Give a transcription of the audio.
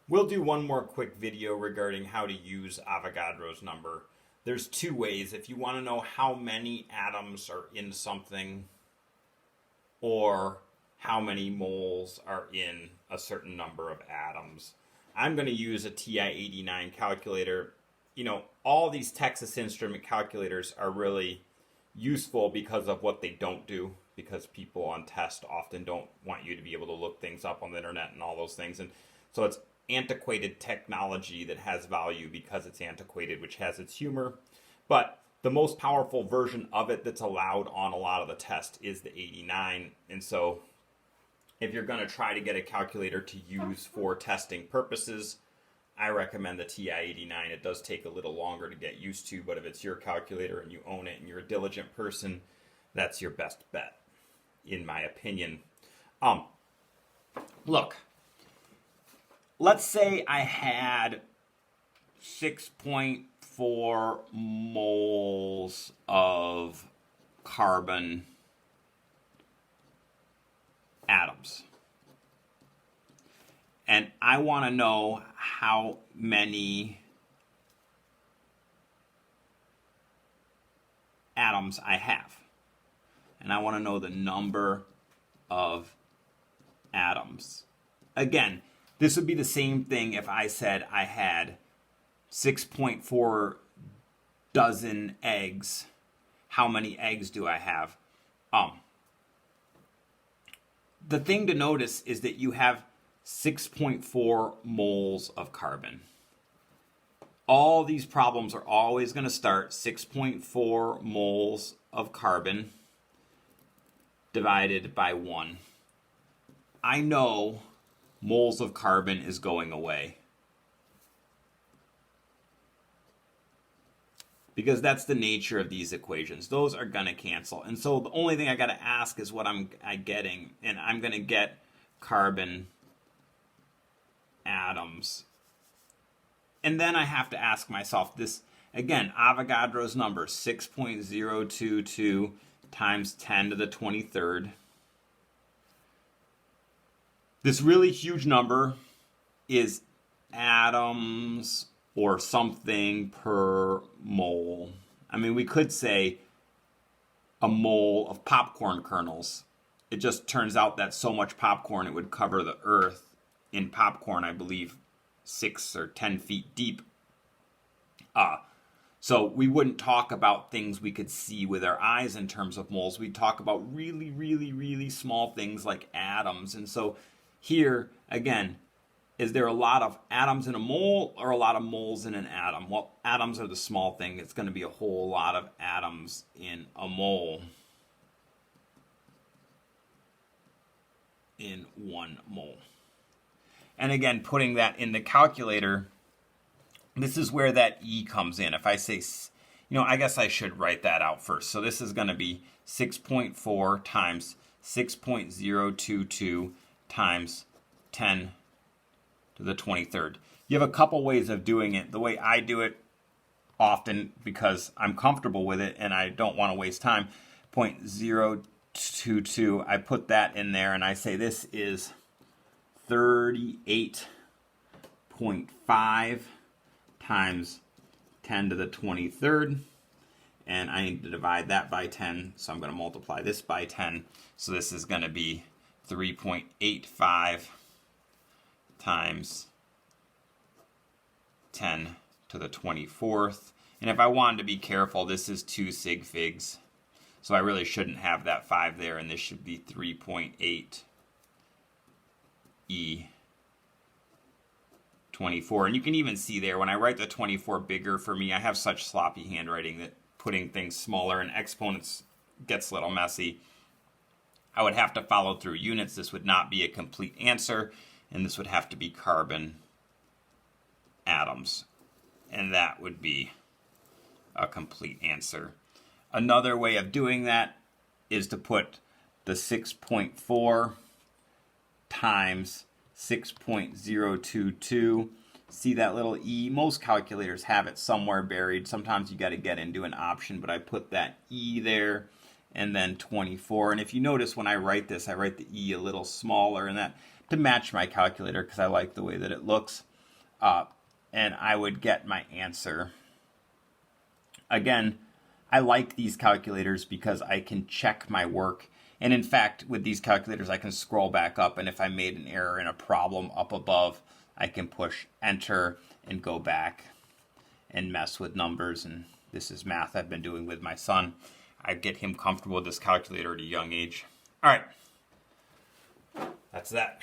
We'll do one more quick video regarding how to use Avogadros number. There's two ways. If you want to know how many atoms are in something or how many moles are in a certain number of atoms, I'm going to use a TI-89 calculator. You know, all these Texas Instrument calculators are really useful because of what they don't do, because people on test often don't want you to be able to look things up on the internet and all those things. And so it's antiquated technology that has value because it's antiquated, which has its humor. But the most powerful version of it that's allowed on a lot of the test is the 89. And so if you're going to try to get a calculator to use for testing purposes, I recommend the TI-89. It does take a little longer to get used to, but if it's your calculator and you own it and you're a diligent person, that's your best bet, in my opinion. Look, let's say I had 6.4 moles of carbon atoms. And I want to know how many atoms I have. And I want to know the number of atoms. Again, this would be the same thing if I said I had 6.4 dozen eggs. How many eggs do I have? The thing to notice is that you have 6.4 moles of carbon. All these problems are always going to start 6.4 moles of carbon divided by 1. I know moles of carbon is going away, because that's the nature of these equations. Those are going to cancel. And so the only thing I got to ask is what I'm getting. And I'm going to get carbon atoms. And then I have to ask myself this, again, Avogadros number, 6.022 times 10 to the 23rd. This really huge number is atoms or something per mole. I mean, we could say a mole of popcorn kernels. It just turns out that so much popcorn, it would cover the earth in popcorn, I believe, 6 or 10 feet deep. So we wouldn't talk about things we could see with our eyes in terms of moles. We'd talk about really, really, really small things like atoms. And so here, again, is there a lot of atoms in a mole or a lot of moles in an atom? Well, atoms are the small thing. It's going to be a whole lot of atoms in a mole. In 1 mole. And again, putting that in the calculator, this is where that E comes in. If I say, I guess I should write that out first. So this is going to be 6.4 times 6.022 times 10 to the 23rd. You have a couple ways of doing it. The way I do it often, because I'm comfortable with it and I don't want to waste time, 0.022, I put that in there and I say this is 38.5 times 10 to the 23rd. And I need to divide that by 10, so I'm going to multiply this by 10. So this is going to be 3.85 times 10 to the 24th. And if I wanted to be careful, this is 2 sig figs. So I really shouldn't have that 5 there, and this should be 3.8 E 24. And you can even see there, when I write the 24 bigger, for me, I have such sloppy handwriting that putting things smaller and exponents gets a little messy. I would have to follow through units. This would not be a complete answer, and this would have to be carbon atoms. And that would be a complete answer. Another way of doing that is to put the 6.4 times 6.022. See that little E? Most calculators have it somewhere buried. Sometimes you got to get into an option, but I put that E there, and then 24. And if you notice when I write this, I write the E a little smaller, and that to match my calculator because I like the way that it looks. and I would get my answer. Again, I like these calculators because I can check my work. And in fact, with these calculators, I can scroll back up, and if I made an error in a problem up above, I can push enter and go back and mess with numbers. And this is math I've been doing with my son. I get him comfortable with this calculator at a young age. All right. That's that.